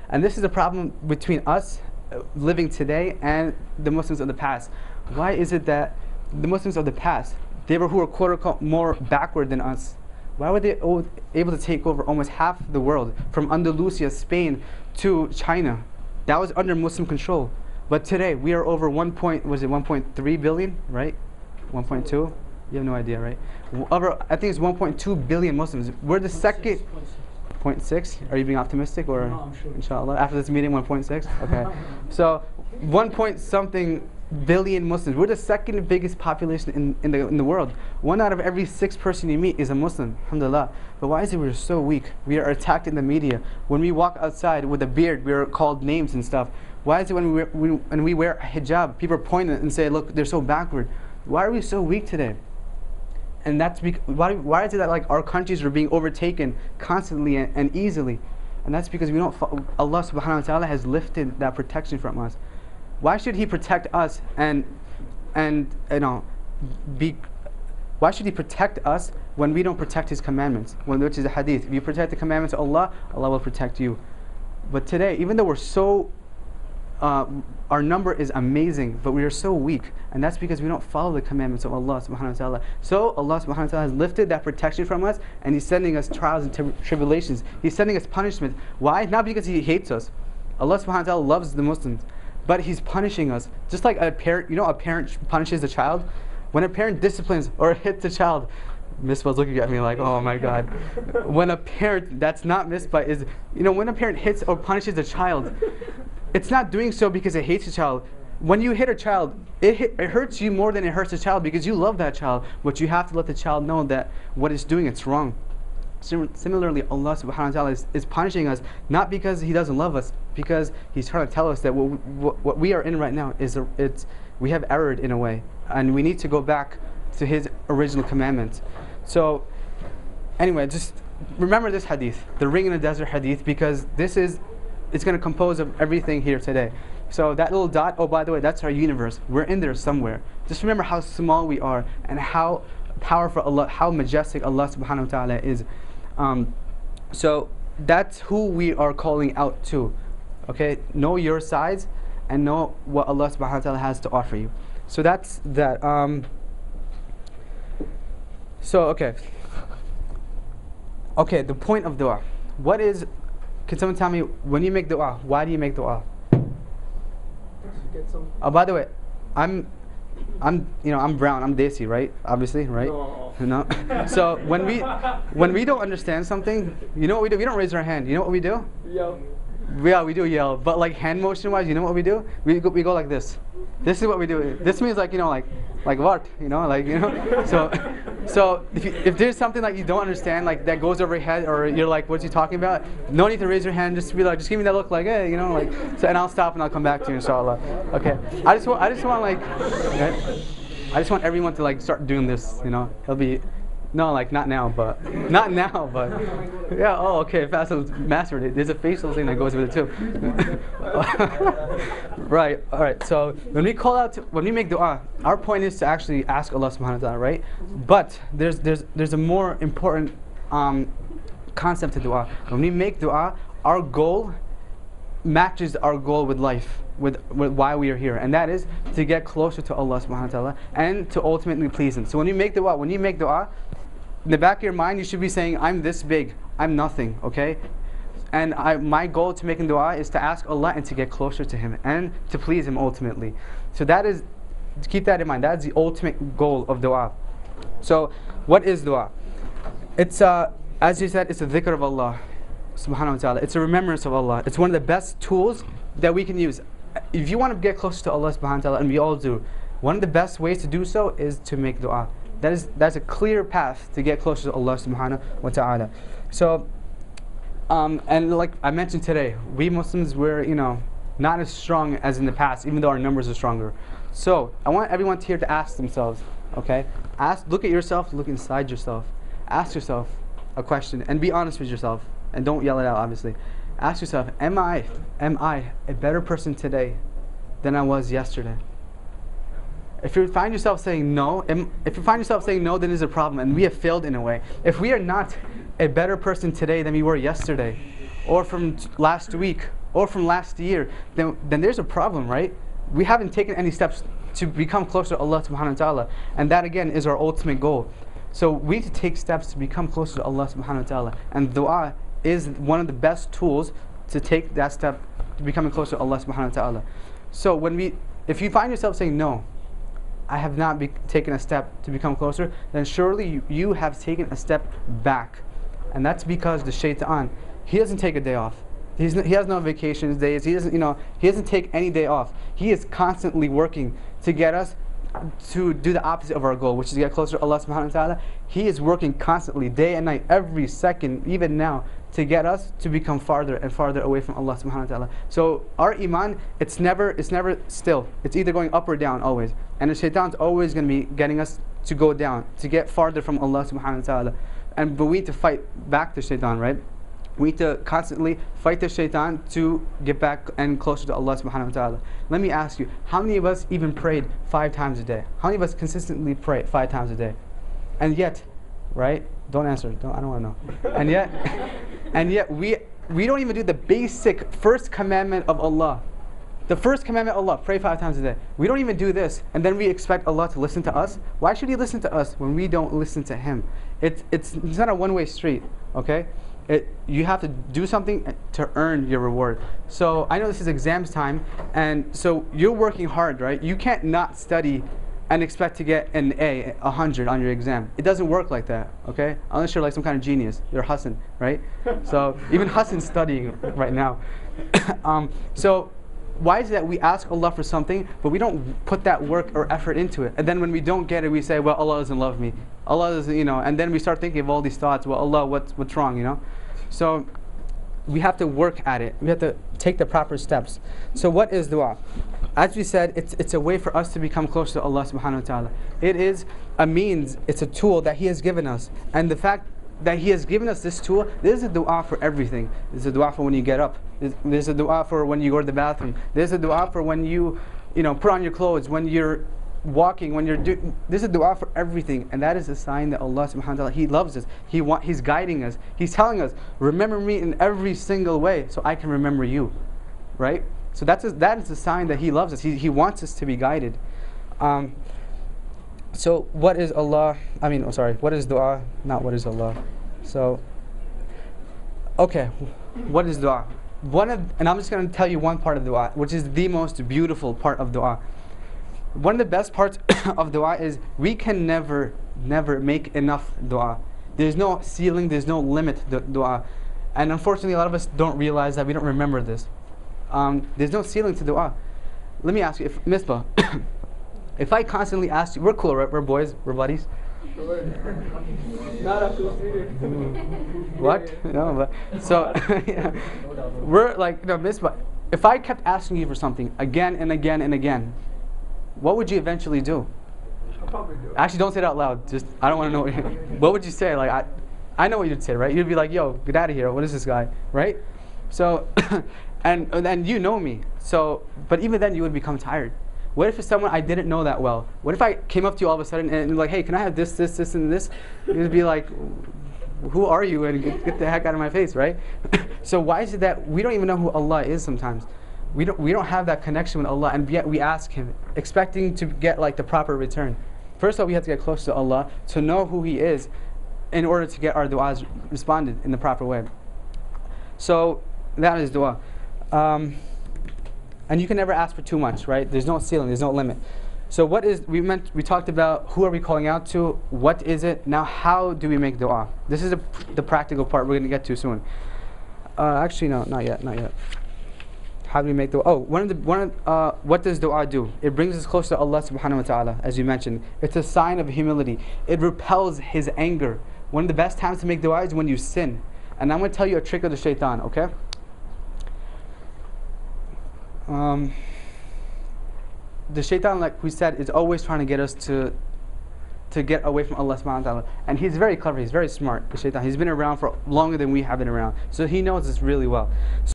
And this is a problem between us living today and the Muslims of the past. Why is it that the Muslims of the past, they were who were quote unquote more backward than us? Why were they able to take over almost half the world, from Andalusia, Spain, to China? That was under Muslim control. But today we are over 1.3 billion, right? 1.2? You have no idea, right? Over, I think it's 1.2 billion Muslims. We're the second. 0.6? Are you being optimistic, or no, I'm sure. inshallah after this meeting 1.6? Okay. So 1 point something billion Muslims. We're the second biggest population in the world. 1 out of every 6 person you meet is a Muslim, alhamdulillah. But why is it we're so weak? We are attacked in the media. When we walk outside with a beard, we're called names and stuff. Why is it when we wear a hijab, people point and say, look, they're so backward? Why are we so weak today? And that's why is it that like our countries are being overtaken constantly and easily? And that's because we don't Allah subhanahu wa ta'ala has lifted that protection from us. Why should He protect us and you know why should He protect us when we don't protect His commandments? Which is a hadith. If you protect the commandments of Allah, Allah will protect you. But today, even though we're so our number is amazing, but we are so weak, and that's because we don't follow the commandments of Allah subhanahu wa ta'ala. So Allah subhanahu wa ta'ala has lifted that protection from us, and He's sending us trials and tribulations. He's sending us punishment. Why? Not because He hates us. Allah subhanahu wa ta'ala loves the Muslims, but He's punishing us. Just like a parent, you know, a parent punishes a child. When a parent disciplines or hits a child, Misbah's looking at me like, oh my God. When a parent, that's not Misbah, is, you know, when a parent hits or punishes a child, it's not doing so because it hates a child. When you hit a child, it hurts you more than it hurts a child because you love that child. But you have to let the child know that what it's doing, it's wrong. Similarly, Allah subhanahu wa ta'ala is punishing us, not because He doesn't love us, because He's trying to tell us that what we are in right now is we have erred in a way, and we need to go back to His original commandments. So anyway, just remember this hadith, the ring in the desert hadith, because it's going to compose of everything here today. So that little dot, oh by the way, that's our universe. We're in there somewhere. Just remember how small we are and how powerful Allah, how majestic Allah subhanahu wa ta'ala is. So that's who we are calling out to. Okay, know your size and know what Allah subhanahu wa ta'ala has to offer you. So that's that. Okay, the point of dua. Can someone tell me, when you make dua, why do you make dua? Oh, by the way, I'm brown, I'm desi, right? Obviously, right? No. So when we don't understand something, you know what we do? We don't raise our hand. You know what we do? Yell. Yeah, we do yell. But like hand motion wise, you know what we do? We go like this. This is what we do. This means like, you know, like what? You know, like, you know. So if there's something like you don't understand, like that goes over your head, or you're like, what's he talking about? No need to raise your hand. Just be like, just give me that look, like, hey, you know, like. So, and I'll stop and I'll come back to you, inshallah. Okay. I just want like, right? I just want everyone to like start doing this. You know, it'll be. No, like not now, but yeah. Oh, okay. Faisal mastered it. There's a facial thing that goes with it too. Right. All right. So when we make dua, our point is to actually ask Allah subhanahu wa ta'ala, right? But there's a more important concept to dua. When we make dua, our goal matches our goal with life, with why we are here, and that is to get closer to Allah subhanahu wa ta'ala and to ultimately please Him. So when you make dua, in the back of your mind you should be saying, I'm this big, I'm nothing, okay? And my goal to making dua is to ask Allah and to get closer to Him and to please Him ultimately. So that is, keep that in mind, that is the ultimate goal of dua. So what is dua? It's as you said, it's a dhikr of Allah subhanahu wa ta'ala. It's a remembrance of Allah. It's one of the best tools that we can use. If you want to get closer to Allah subhanahu wa ta'ala, and we all do, one of the best ways to do so is to make dua. That's a clear path to get closer to Allah subhanahu wa ta'ala. So and like I mentioned today, we Muslims, we're, you know, not as strong as in the past, even though our numbers are stronger. So I want everyone here to ask themselves, okay? Look at yourself, look inside yourself. Ask yourself a question and be honest with yourself, and don't yell it out, obviously. Ask yourself, am I a better person today than I was yesterday? If you find yourself saying no, then there's a problem, and we have failed in a way. If we are not a better person today than we were yesterday, or from last week, or from last year, then there's a problem, right? We haven't taken any steps to become closer to Allah subhanahu wa ta'ala. And that again is our ultimate goal. So we need to take steps to become closer to Allah subhanahu wa ta'ala. And dua is one of the best tools to take that step to becoming closer to Allah subhanahu wa ta'ala. So if you find yourself saying, no, I have not taken a step to become closer, then surely you have taken a step back. And that's because the shaitan, he doesn't take a day off. He has no vacation days. He doesn't take any day off. He is constantly working to get us to do the opposite of our goal, which is to get closer to Allah subhanahu wa ta'ala. He is working constantly, day and night, every second, even now, to get us to become farther and farther away from Allah subhanahu wa ta'ala. So our iman, it's never still. It's either going up or down always. And the shaitan's always going to be getting us to go down, to get farther from Allah subhanahu wa ta'ala. But we need to fight back the shaitan, right? We need to constantly fight the shaitan to get back and closer to Allah subhanahu wa ta'ala. Let me ask you, how many of us even prayed 5 times a day? How many of us consistently pray 5 times a day? And yet, right? Don't answer. I don't want to know. And yet we don't even do the basic first commandment of Allah. The first commandment of Allah, pray 5 times a day. We don't even do this, and then we expect Allah to listen to us. Why should He listen to us when we don't listen to Him? It's not a one-way street, okay? You have to do something to earn your reward. So I know this is exams time, and so you're working hard, right? You can't not study and expect to get an A, 100 on your exam. It doesn't work like that, okay? Unless you're like some kind of genius. You're Hassan, right? So even Hassan's studying right now. So why is it that we ask Allah for something, but we don't put that work or effort into it? And then when we don't get it, we say, well, Allah doesn't love me. Allah doesn't, and then we start thinking of all these thoughts. Well, Allah, what's wrong, So we have to work at it. We have to take the proper steps. So what is dua? As we said, it's a way for us to become close to Allah subhanahu wa ta'ala. It is a means, it's a tool that He has given us. And the fact that He has given us this tool, this is a dua for everything. This is a dua for when you get up. This is a dua for when you go to the bathroom. This is a dua for when you put on your clothes, when you're walking, when you're doing. This is a dua for everything. And that is a sign that Allah subhanahu wa ta'ala, He loves us. He's guiding us. He's telling us, remember me in every single way so I can remember you. Right? So that is a sign that He loves us. He wants us to be guided. So what is Allah? What is dua? Not what is Allah. So, okay, what is dua? And I'm just going to tell you one part of dua, which is the most beautiful part of dua. One of the best parts of dua is we can never make enough dua. There's no ceiling, there's no limit to dua. And unfortunately, a lot of us don't realize that, we don't remember this. There's no ceiling to dua. Let me ask you, Misbah, if I constantly ask you, we're cool, right? We're boys, we're buddies. Not after What? No, but so yeah. We're like, Misbah, if I kept asking you for something again and again and again, what would you eventually do? I'll probably do it. Actually, don't say it out loud. Just, I don't want to know what would you say? Like, I know what you'd say, right? You'd be like, yo, get out of here. What is this guy, right? So, and then you know me. So, but even then, you would become tired. What if it's someone I didn't know that well? What if I came up to you all of a sudden and like, hey, can I have this, and this? You'd be like, who are you? And get the heck out of my face, right? So why is it that we don't even know who Allah is sometimes? We don't have that connection with Allah, and yet we ask Him, expecting to get like the proper return. First of all, we have to get close to Allah to know who He is, in order to get our du'as responded in the proper way. So that is dua. And you can never ask for too much, right? There's no ceiling, there's no limit. So we talked about who are we calling out to, what is it, now how do we make dua? This is the practical part we're going to get to soon. Actually, no, not yet. How do we make dua? Oh, what does dua do? It brings us closer to Allah subhanahu wa ta'ala, as you mentioned. It's a sign of humility. It repels His anger. One of the best times to make dua is when you sin. And I'm going to tell you a trick of the shaitan, okay? The shaitan, like we said, is always trying to get us to get away from Allah subhanahu wa ta'ala. And he's very clever, he's very smart, the shaitan. He's been around for longer than we have been around. So he knows this really well.